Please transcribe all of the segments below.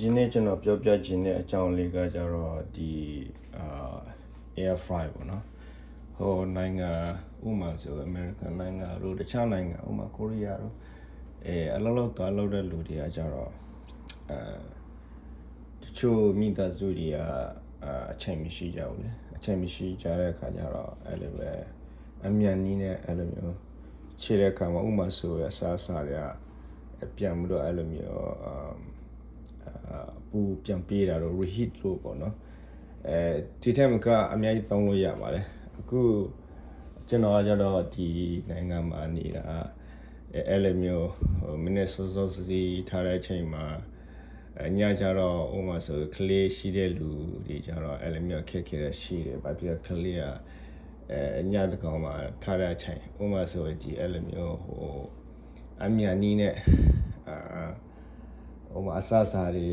ဒီနေ့ကျွန်တော်ပြောပြခြင်းတဲ့အကြောင်းလေးကကြတော့ဒီ air fry ပေါ့နော်ဟိုနိုင်ငံဥမာဆို American နိုင်ငံတို့တခြားနိုင်ငံဥမာကိုရီးယားတို့အလောက်လောက်သွားလောက်တဲ့လူတွေကကြတော့တချို့မိသားစုတွေကအချိန်မရှိကြဘူးလေအချိန်မရှိကြတဲ့အခါကျတော့အဲ့လိုပဲအမြန်နည်းနဲ့အဲ့လိုမျိုးခြေတဲ့အခါမှာဥမာဆိုရအစားအစာတွေကပြန်ပြီးတော့အဲ့လိုမျိုးပူပြန်ပြေးတာတော့ reheat လို့ပေါ့နော်ဒီထက်မကအများကြီးသုံးလို့ရပါတယ်အခုကျွန်တော်ကကြတော့ဒီနိုင်ငံမှာနေတာအဲ့လိုမျိုးမိနစ်စောစောစီထားတဲ့အချိန်မှာညကြတော့ဥမာဆိုကလေးရှိတဲ့လူတွေကြတော့အဲ့လိုမျိုးခက်ခဲရှိတယ်ဘာဖြစ်လဲကလေးကညတကောင်မှာထားတဲ့အချိန်ဥမာဆိုဒီအဲ့လိုမျိုးဟိုအမြန်နီးနဲ့ဟိုမှာအစားအစာတွေ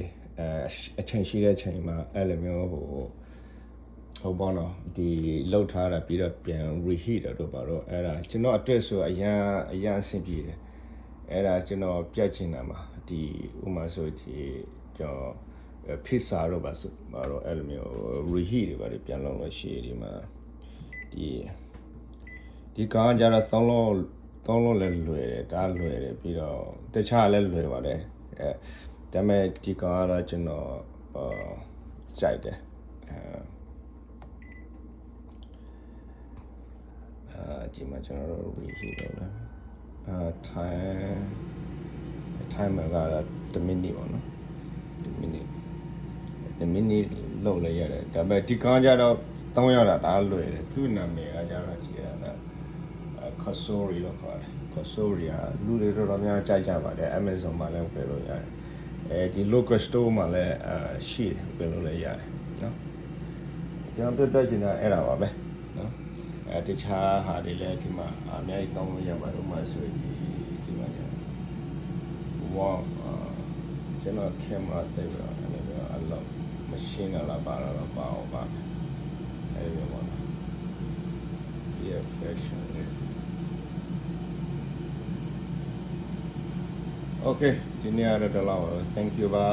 အချိန်ရှိတဲ့အချိန်မှာအဲ့လိုမျိုးဟိုဘောနော်ဒီလောက်ထားတာပြီးတော့ပြန် reheat တော့ပါတော့အဲ့ဒါကျွန်တော်အတွက်ဆိုအရန်အဆင်ပြေတယ်အဲ့ဒါကျွန်တော်ပြတ်ချင်တာမှာဒီဥမာဆိုဒီကျွန်တော်pizza တော့ပါဆိုတော့အဲ့လိုမျိုး reheat တွေပါတယ်ပြန်လုပ်လို့ရှိရဒီမှာဒီကောင်ကြတော့သုံးလုံးလည်းလွယ်တယ်ဒါလွယ်တယ်ပြီးတော့တခြားလည်းလွယ်ပါတယ်ဒါပေမဲ့ဒီကောင်ကတော့ကျွန်တော်ကြိုက်တယ်ဒီမှာကျွန်တော်တို့ reheat လုပ်တယ်timer က1 minute ပေါ့နော်1 minute လောက်လည်းရတယ်ဒါပေမဲ့ဒီကောင်ကြတော့3ရောက်တာဒါလွယ်တယ်သူ့နာမည်ကကြတော့ကြည့်ရတာKosori လို့ခေါ်တယ် Kosori ကလူတွေတော်များကြိုက်ကြပါတယ် Amazon မှာလည်းဝယ်လို့ရတယ်ဒီ local store မှာလည်းရှိတယ်ဝယ်လို့လည်းရတယ်နော်ကျွန်တော်ပြပြချင်တာအဲ့ဒါပါပဲနော်တခြားဟာတွေလည်းဒီမှာအများကြီးတောင်းလို့ရပါတယ်ဥပမာဆိုဒီမှာကျွန်တော်ကင်မရာတက်ပြီးတော့အဲ့လိုအလော့မရှင်းလာပါတော့ပါအောင်ပါအဲ့လိုပေါ့နော်ဒီ fashion okay ဒီနေ့ကတော့တော့ thank you ပါ